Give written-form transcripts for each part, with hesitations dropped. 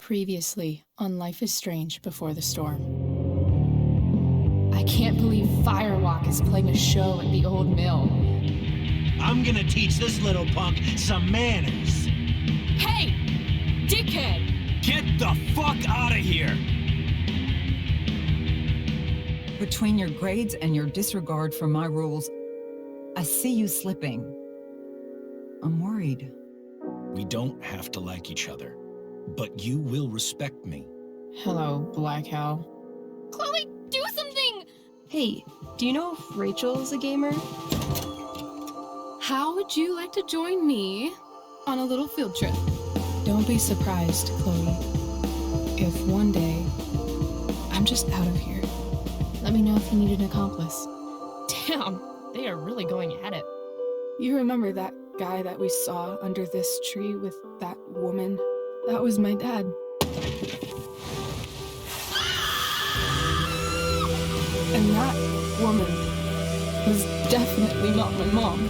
Previously on Life is Strange Before the Storm. I can't believe Firewalk is playing a show at the old mill. I'm gonna teach this little punk some manners. Hey! Dickhead! Get the fuck out of here! Between your grades and your disregard for my rules, I see you slipping. I'm worried. We don't have to like each other, but you will respect me. Hello, Black Owl. Chloe, do something! Hey, do you know if Rachel is a gamer? How would you like to join me on a little field trip? Don't be surprised, Chloe, if one day I'm just out of here. Let me know if you need an accomplice. Damn, they are really going at it. You remember that guy that we saw under this tree with that woman? That was my dad. And that woman was definitely not my mom.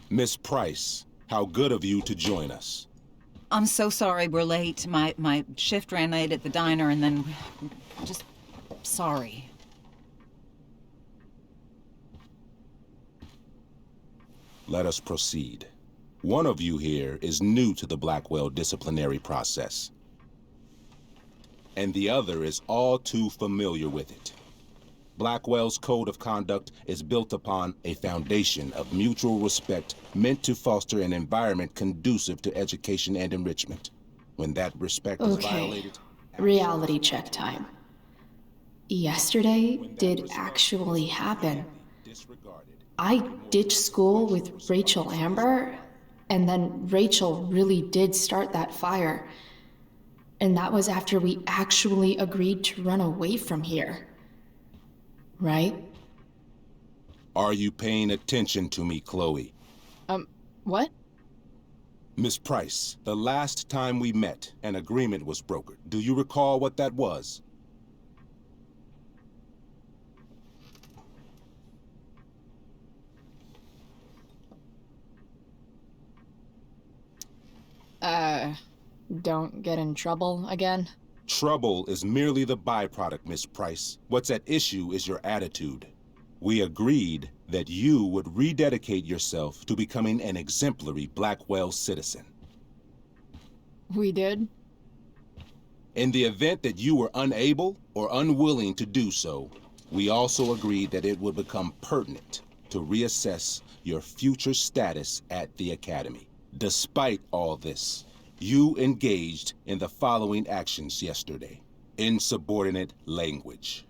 Miss Price, how good of you to join us. I'm so sorry we're late. My shift ran late at the diner and then... just... sorry. Let us proceed. One of you here is new to the Blackwell disciplinary process, and the other is all too familiar with it. Blackwell's code of conduct is built upon a foundation of mutual respect meant to foster an environment conducive to education and enrichment. When that respect is violated... Reality check time. Yesterday did actually happen. I ditched school with Rachel Amber, and then Rachel really did start that fire. And that was after we actually agreed to run away from here. Right? Are you paying attention to me, Chloe? What? Miss Price, the last time we met, an agreement was brokered. Do you recall what that was? Don't get in trouble again? Trouble is merely the byproduct, Miss Price. What's at issue is your attitude. We agreed that you would rededicate yourself to becoming an exemplary Blackwell citizen. We did? In the event that you were unable or unwilling to do so, we also agreed that it would become pertinent to reassess your future status at the Academy. Despite all this, you engaged in the following actions yesterday. Insubordinate language.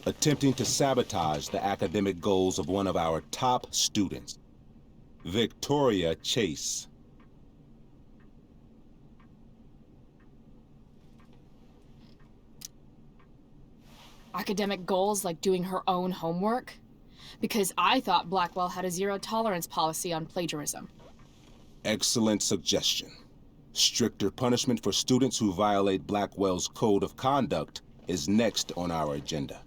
Attempting to sabotage the academic goals of one of our top students, Victoria Chase. Academic goals like doing her own homework? Because I thought Blackwell had a zero-tolerance policy on plagiarism. Excellent suggestion. Stricter punishment for students who violate Blackwell's code of conduct is next on our agenda.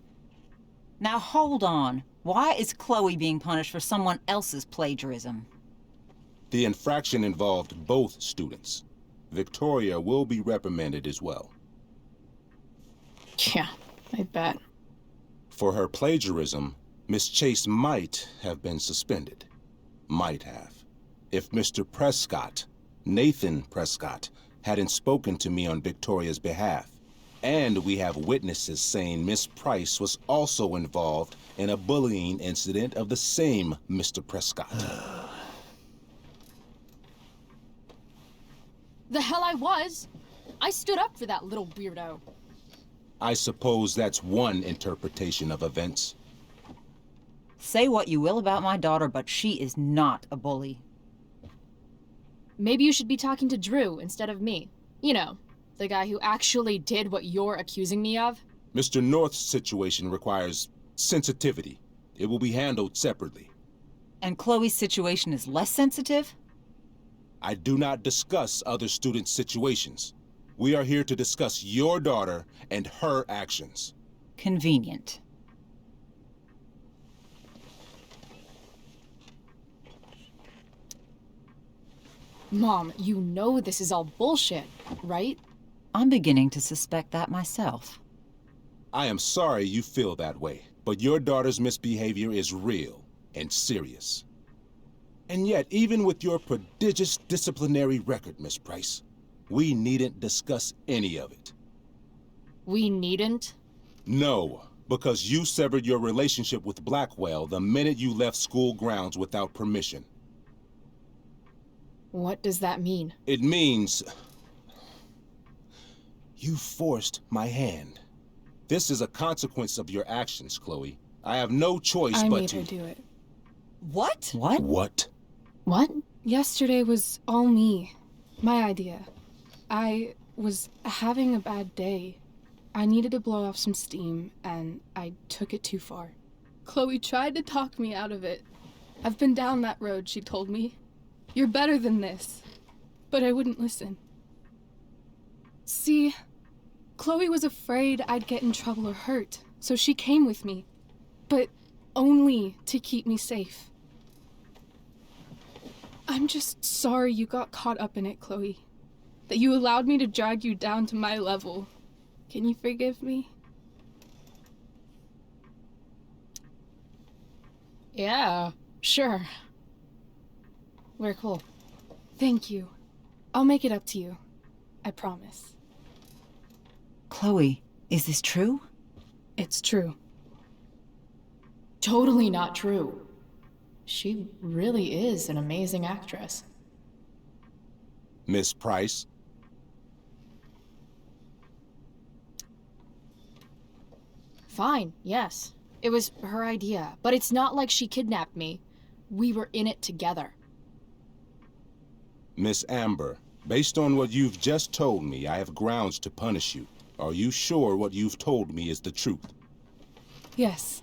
Now hold on. Why is Chloe being punished for someone else's plagiarism? The infraction involved both students. Victoria will be reprimanded as well. Yeah, I bet. For her plagiarism, Miss Chase might have been suspended. Might have. If Mr. Prescott, Nathan Prescott, hadn't spoken to me on Victoria's behalf. And we have witnesses saying Miss Price was also involved in a bullying incident of the same Mr. Prescott. The hell I was! I stood up for that little weirdo. I suppose that's one interpretation of events. Say what you will about my daughter, but she is not a bully. Maybe you should be talking to Drew instead of me. You know, the guy who actually did what you're accusing me of? Mr. North's situation requires sensitivity. It will be handled separately. And Chloe's situation is less sensitive? I do not discuss other students' situations. We are here to discuss your daughter and her actions. Convenient. Mom, you know this is all bullshit, right? I'm beginning to suspect that myself. I am sorry you feel that way, but your daughter's misbehavior is real and serious. And yet, even with your prodigious disciplinary record, Miss Price, we needn't discuss any of it. We needn't? No, because you severed your relationship with Blackwell the minute you left school grounds without permission. What does that mean? It means you forced my hand. This is a consequence of your actions, Chloe. I have no choice I but made to... her do it. What? What? What? What? Yesterday was all me. My idea. I was having a bad day. I needed to blow off some steam, and I took it too far. Chloe tried to talk me out of it. I've been down that road, she told me. You're better than this. But I wouldn't listen. See, Chloe was afraid I'd get in trouble or hurt, so she came with me. But only to keep me safe. I'm just sorry you got caught up in it, Chloe. That you allowed me to drag you down to my level. Can you forgive me? Yeah, sure. We're cool. Thank you. I'll make it up to you. I promise. Chloe, is this true? It's true. Totally not true. She really is an amazing actress. Miss Price? Fine, yes. It was her idea, but it's not like she kidnapped me. We were in it together. Miss Amber, based on what you've just told me, I have grounds to punish you. Are you sure what you've told me is the truth? Yes.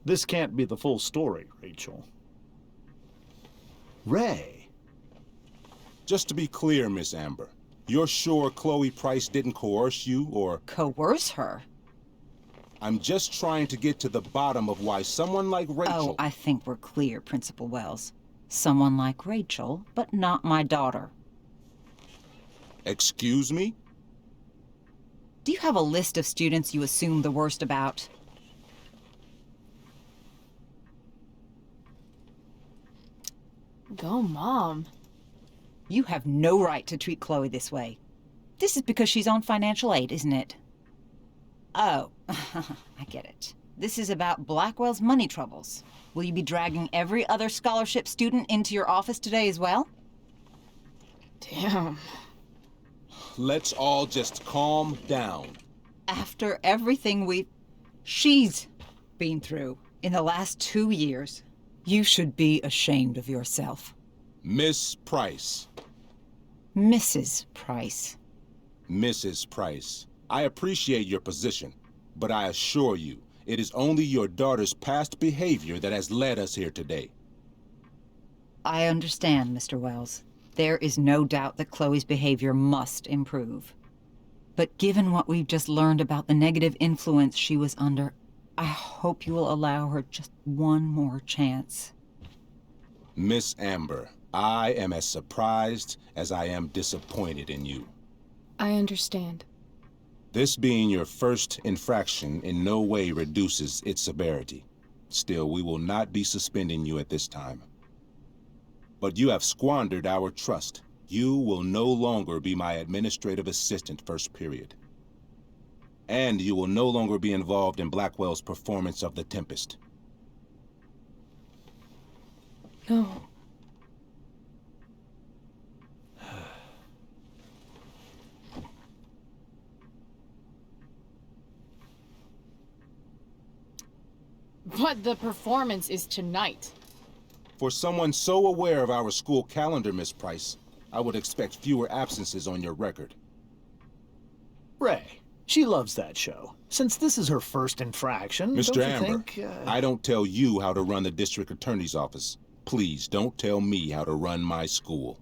This can't be the full story, Rachel. Ray. Just to be clear, Miss Amber, you're sure Chloe Price didn't coerce you, or... Coerce her? I'm just trying to get to the bottom of why someone like Rachel... Oh, I think we're clear, Principal Wells. Someone like Rachel, but not my daughter. Excuse me? Do you have a list of students you assume the worst about? Go, Mom. You have no right to treat Chloe this way. This is because she's on financial aid, isn't it? Oh, I get it. This is about Blackwell's money troubles. Will you be dragging every other scholarship student into your office today as well? Damn. Let's all just calm down. After everything she's been through in the last 2 years, you should be ashamed of yourself. Miss Price. Mrs. Price. Mrs. Price, I appreciate your position, but I assure you, it is only your daughter's past behavior that has led us here today. I understand, Mr. Wells. There is no doubt that Chloe's behavior must improve. But given what we've just learned about the negative influence she was under, I hope you will allow her just one more chance. Miss Amber, I am as surprised as I am disappointed in you. I understand. This being your first infraction in no way reduces its severity. Still, we will not be suspending you at this time. But you have squandered our trust. You will no longer be my administrative assistant first period. And you will no longer be involved in Blackwell's performance of the Tempest. No. But the performance is tonight. For someone so aware of our school calendar, Miss Price, I would expect fewer absences on your record. Ray, she loves that show. Since this is her first infraction, Mr. don't you Amber, think, I don't tell you how to run the district attorney's office. Please don't tell me how to run my school.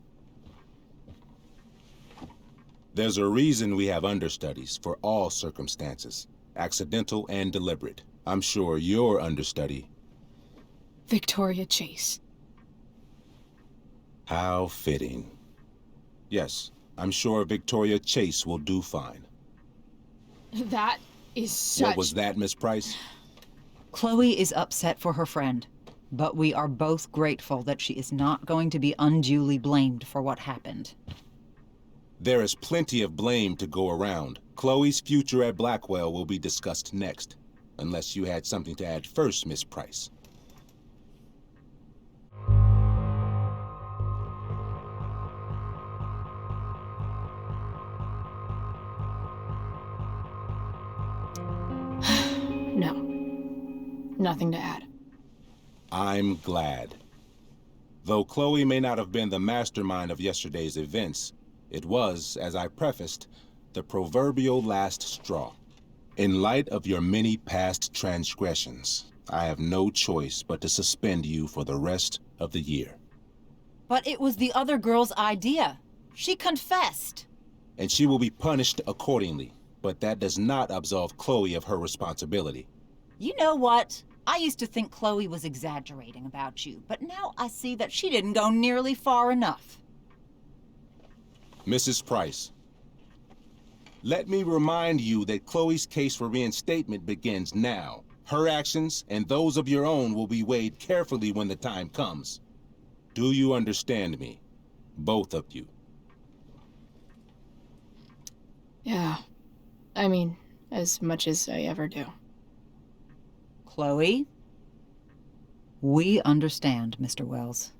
There's a reason we have understudies for all circumstances, accidental and deliberate. I'm sure your understudy. Victoria Chase. How fitting. Yes, I'm sure Victoria Chase will do fine. That is such... What was that, Miss Price? Chloe is upset for her friend, but we are both grateful that she is not going to be unduly blamed for what happened. There is plenty of blame to go around. Chloe's future at Blackwell will be discussed next, unless you had something to add first, Miss Price. No. Nothing to add. I'm glad. Though Chloe may not have been the mastermind of yesterday's events, it was, as I prefaced, the proverbial last straw. In light of your many past transgressions, I have no choice but to suspend you for the rest of the year. But it was the other girl's idea. She confessed. And she will be punished accordingly, but that does not absolve Chloe of her responsibility. You know what? I used to think Chloe was exaggerating about you, but now I see that she didn't go nearly far enough. Mrs. Price, let me remind you that Chloe's case for reinstatement begins now. Her actions and those of your own will be weighed carefully when the time comes. Do you understand me? Both of you. Yeah. I mean, as much as I ever do. Chloe? We understand, Mr. Wells.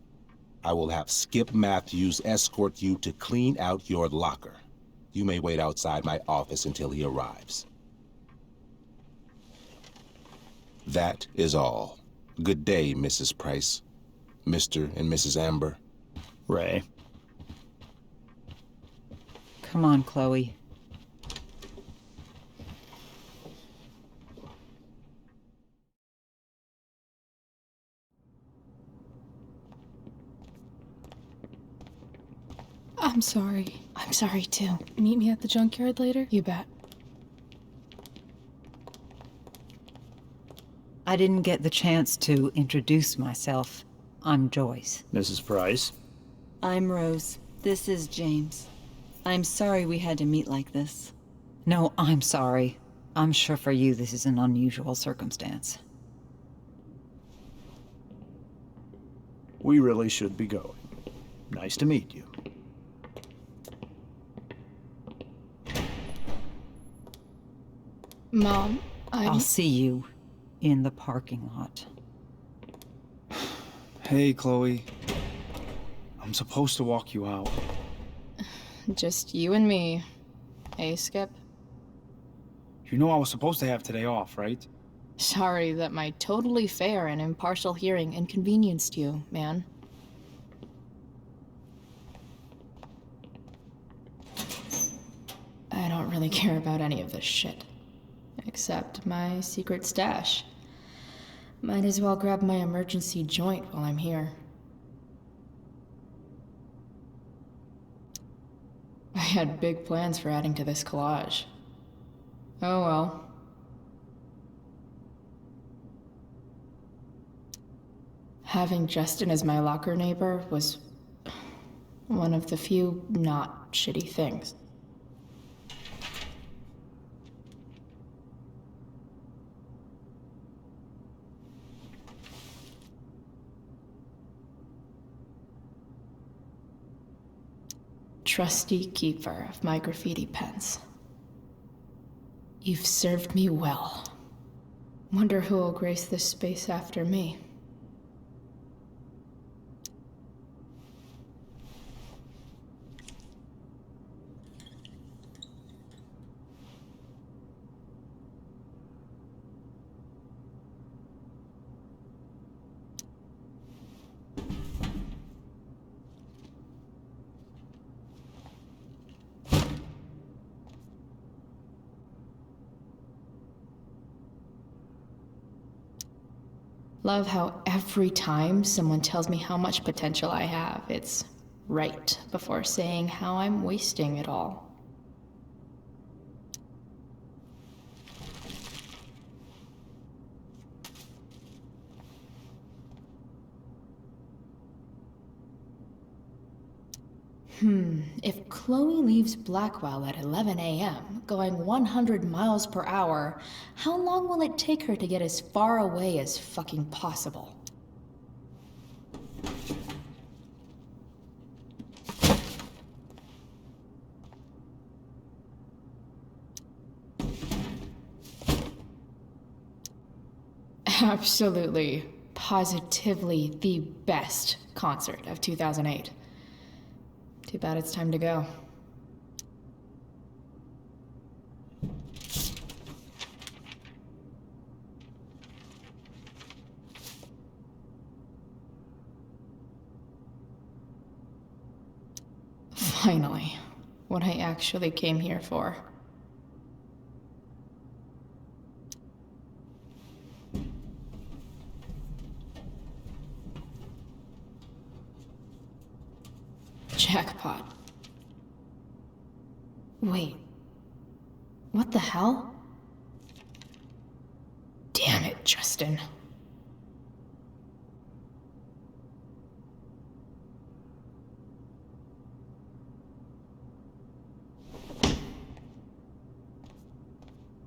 I will have Skip Matthews escort you to clean out your locker. You may wait outside my office until he arrives. That is all. Good day, Mrs. Price. Mr. and Mrs. Amber. Ray. Come on, Chloe. I'm sorry. I'm sorry too. Meet me at the junkyard later? You bet. I didn't get the chance to introduce myself. I'm Joyce. Mrs. Price. I'm Rose. This is James. I'm sorry we had to meet like this. No, I'm sorry. I'm sure for you this is an unusual circumstance. We really should be going. Nice to meet you. Mom, I'll see you in the parking lot. Hey, Chloe. I'm supposed to walk you out. Just you and me. Hey, Skip. You know I was supposed to have today off, right? Sorry that my totally fair and impartial hearing inconvenienced you, man. I don't really care about any of this shit. Except my secret stash. Might as well grab my emergency joint while I'm here. I had big plans for adding to this collage. Oh well. Having Justin as my locker neighbor was one of the few not shitty things. Trusty keeper of my graffiti pens. You've served me well. Wonder who will grace this space after me. Love how every time someone tells me how much potential I have, it's right before saying how I'm wasting it all. If Chloe leaves Blackwell at 11 a.m., going 100 miles per hour, how long will it take her to get as far away as fucking possible? Absolutely, positively the best concert of 2008. Too bad it's time to go. Finally, what I actually came here for. Jackpot. Wait. What the hell? Damn it, Justin.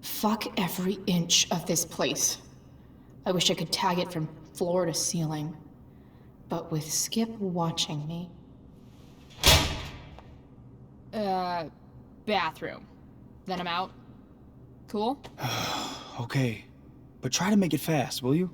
Fuck every inch of this place. I wish I could tag it from floor to ceiling. But with Skip watching me... Bathroom. Then I'm out. Cool? Okay, but try to make it fast, will you?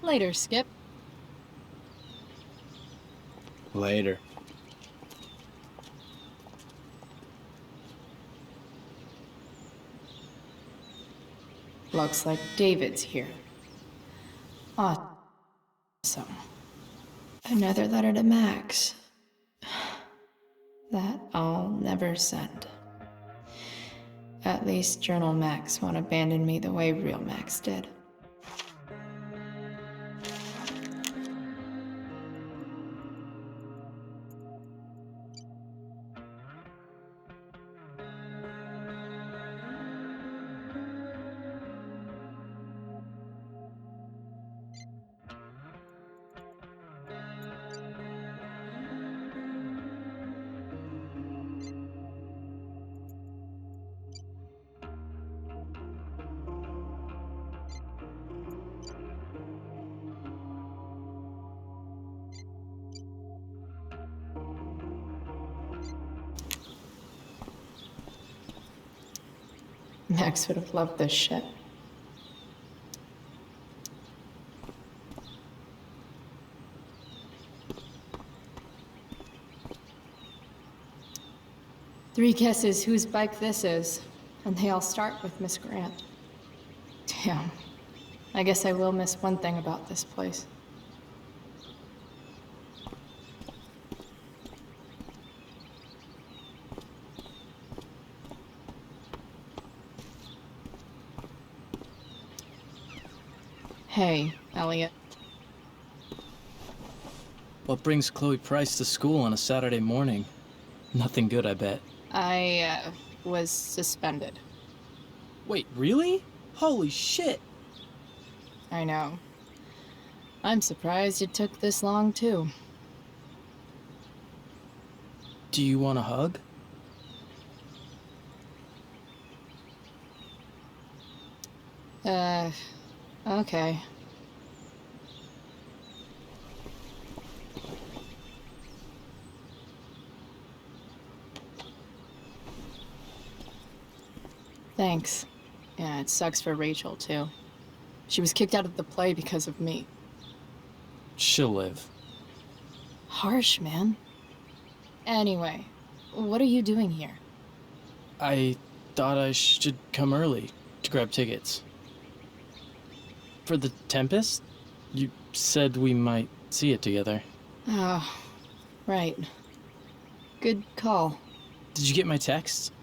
Later, Skip. Later. Looks like David's here. Awesome. Another letter to Max. That I'll never send. At least Journal Max won't abandon me the way real Max did. Max would have loved this shit. Three guesses whose bike this is, and they all start with Miss Grant. Damn. I guess I will miss one thing about this place. Hey, Elliot. What brings Chloe Price to school on a Saturday morning? Nothing good, I bet. I was suspended. Wait, really? Holy shit! I know. I'm surprised it took this long, too. Do you want a hug? Okay. Thanks. Yeah, it sucks for Rachel, too. She was kicked out of the play because of me. She'll live. Harsh, man. Anyway, what are you doing here? I thought I should come early to grab tickets. For the Tempest? You said we might see it together. Oh, right. Good call. Did you get my text?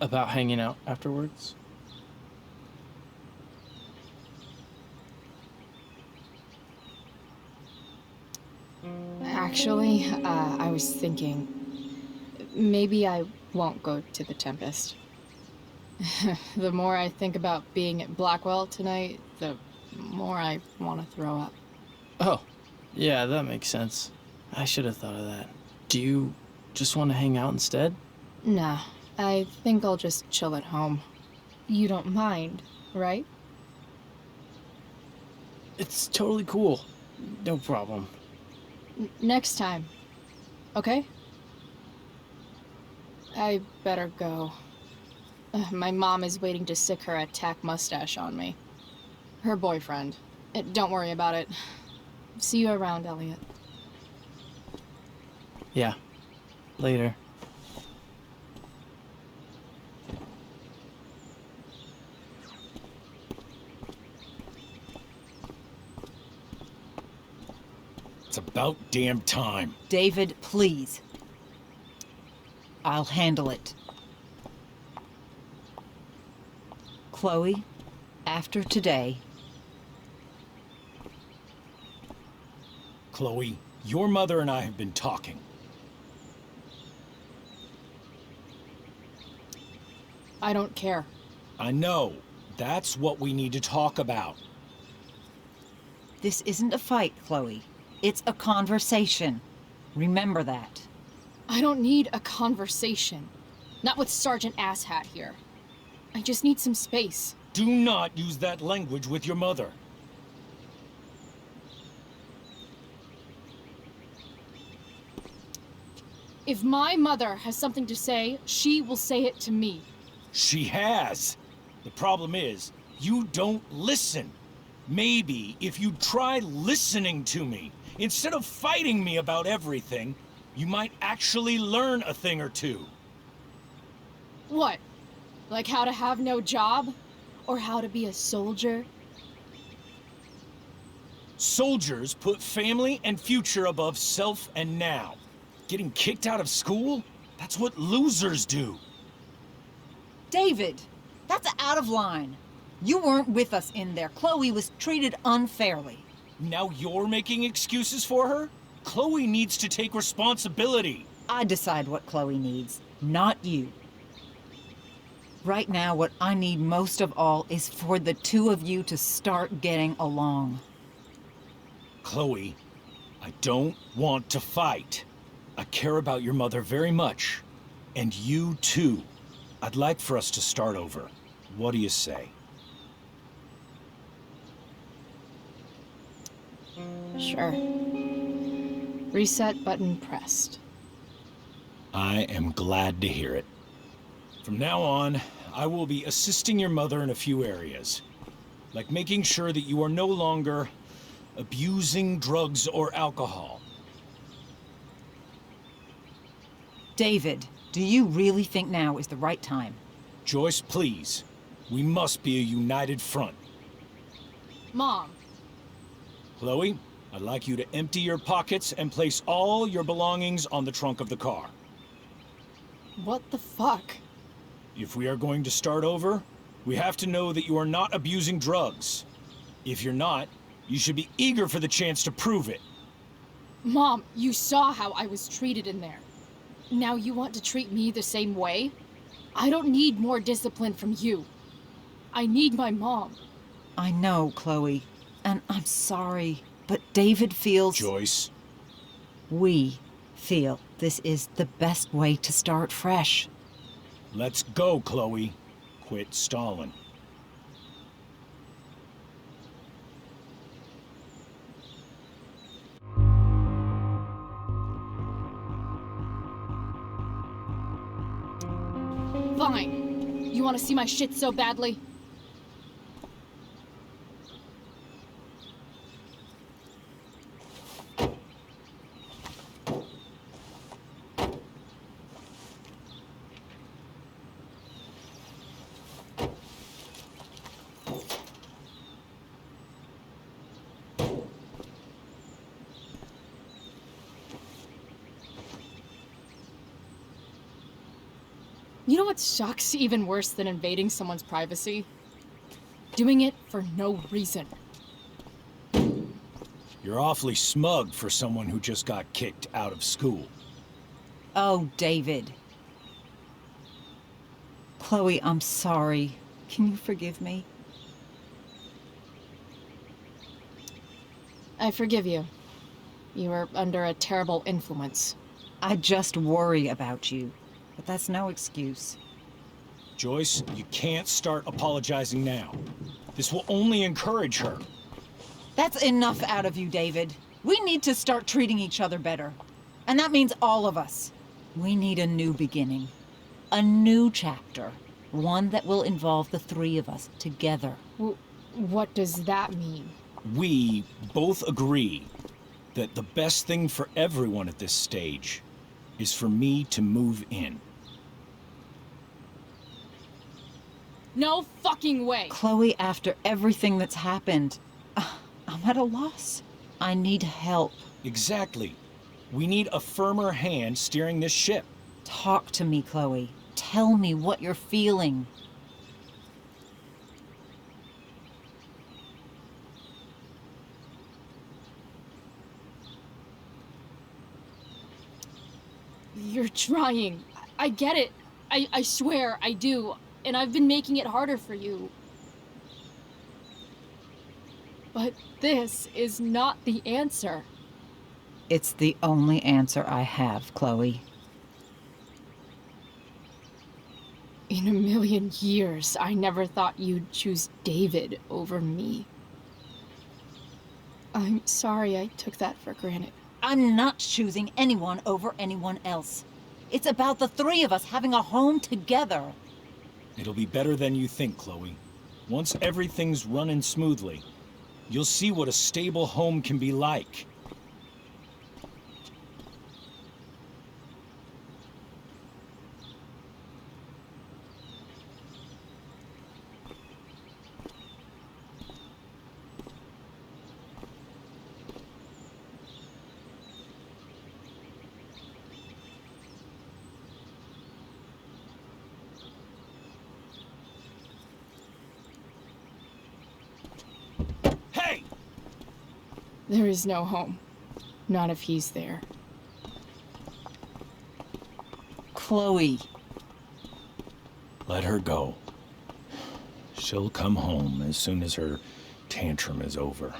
About hanging out afterwards? Actually, I was thinking, maybe I won't go to the Tempest. The more I think about being at Blackwell tonight, the more I want to throw up. Oh, yeah, that makes sense. I should have thought of that. Do you just want to hang out instead? Nah, I think I'll just chill at home. You don't mind, right? It's totally cool. No problem. Next time, okay? I better go. My mom is waiting to sick her attack mustache on me. Her boyfriend. Don't worry about it. See you around, Elliot. Yeah. Later. It's about damn time. David, please. I'll handle it. Chloe, after today... Chloe, your mother and I have been talking. I don't care. I know. That's what we need to talk about. This isn't a fight, Chloe. It's a conversation. Remember that. I don't need a conversation. Not with Sergeant Asshat here. I just need some space. Do not use that language with your mother. If my mother has something to say, she will say it to me. She has. The problem is, you don't listen. Maybe if you try listening to me, instead of fighting me about everything, you might actually learn a thing or two. What? Like how to have no job? Or how to be a soldier? Soldiers put family and future above self and now. Getting kicked out of school? That's what losers do. David, that's out of line. You weren't with us in there. Chloe was treated unfairly. Now you're making excuses for her? Chloe needs to take responsibility. I decide what Chloe needs, not you. Right now, what I need most of all is for the two of you to start getting along. Chloe, I don't want to fight. I care about your mother very much. And you too. I'd like for us to start over. What do you say? Sure. Reset button pressed. I am glad to hear it. From now on, I will be assisting your mother in a few areas. Like making sure that you are no longer abusing drugs or alcohol. David, do you really think now is the right time? Joyce, please. We must be a united front. Mom, Chloe, I'd like you to empty your pockets and place all your belongings on the trunk of the car. what the fuck? If we are going to start over, we have to know that you are not abusing drugs. If you're not, you should be eager for the chance to prove it. Mom, you saw how I was treated in there. Now you want to treat me the same way? I don't need more discipline from you. I need my mom. I know, Chloe, and I'm sorry, but David feels... Joyce. We feel this is the best way to start fresh. Let's go, Chloe. Quit stalling. Fine. You want to see my shit so badly? You know what sucks even worse than invading someone's privacy? Doing it for no reason. You're awfully smug for someone who just got kicked out of school. Oh, David. Chloe, I'm sorry. Can you forgive me? I forgive you. You were under a terrible influence. I just worry about you, but that's no excuse. Joyce, you can't start apologizing now. This will only encourage her. That's enough out of you, David. We need to start treating each other better. And that means all of us. We need a new beginning. A new chapter. One that will involve the three of us together. What does that mean? We both agree that the best thing for everyone at this stage is for me to move in. No fucking way! Chloe, after everything that's happened, I'm at a loss. I need help. Exactly. We need a firmer hand steering this ship. Talk to me, Chloe. Tell me what you're feeling. You're trying. I get it. I swear, I do. And I've been making it harder for you. But this is not the answer. It's the only answer I have, Chloe. In a million years, I never thought you'd choose David over me. I'm sorry I took that for granted. I'm not choosing anyone over anyone else. It's about the three of us having a home together. It'll be better than you think, Chloe. Once everything's running smoothly, you'll see what a stable home can be like. There is no home. Not if he's there. Chloe. Let her go. She'll come home as soon as her tantrum is over.